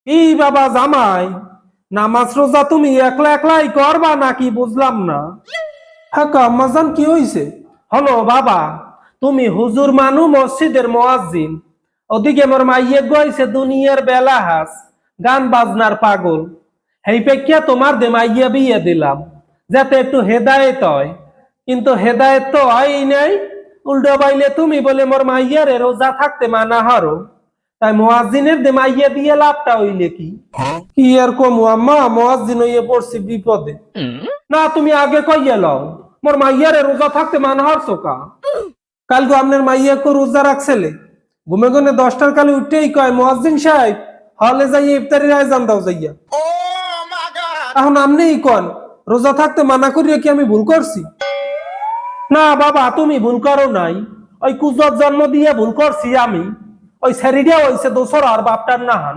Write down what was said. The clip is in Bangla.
এই বাবা জামাই, নামাজ রোজা তুমি একলা একলাই করবা নাকি বুঝলাম না। হ্যাঁ আম্মাজান কি হইছে? হলো বাবা, তুমি হুজুর মানু মসজিদের মুয়াজ্জিন, ওদিকে মোর মাইয়ে গইছে দুনিয়ার বেলা হাস, গান বাজনার পাগল। হেই পেকিয়া তোমার দে মাইয়া বিয়ে দিলাম যাতে একটু হেদায়েত হয়, কিন্তু হেদায়েত তো হয় নাই। উল্টো বাইলে তুমি বলে মোর মাইয়ারে রোজা থাকতে মানা হারো, তাই মুয়াজ্জিনের দে মাইয়া দিয়ে লাভটা হইলে কি? কি আর কমু আম্মা, মুয়াজ্জিন হইয়ে পড়ছি বিপদে। না তুমি আগে কইয়া লও, মোর মাইয়ারে রোজা থাকতে মানা হারছো কা? কালকে আপনার মাইয়াকে রোজা রাখছিলে, ঘুমে ঘুমে 10টার কালে উঠেই কয় মুয়াজ্জিন সাহেব হলে যাইয়ে ইফতারির আয়োজন দাও যাইয়া। এখন আপনিই কন রোজা থাকতে মানা করিয়া কি আমি ভুল করছি? না বাবা তুমি ভুল করো নাই, ওই কুজত জন্ম দিয়ে ভুল করছি আমি। ওই ছেড়িটা হইছে দোসর আর বাপটার নাহান।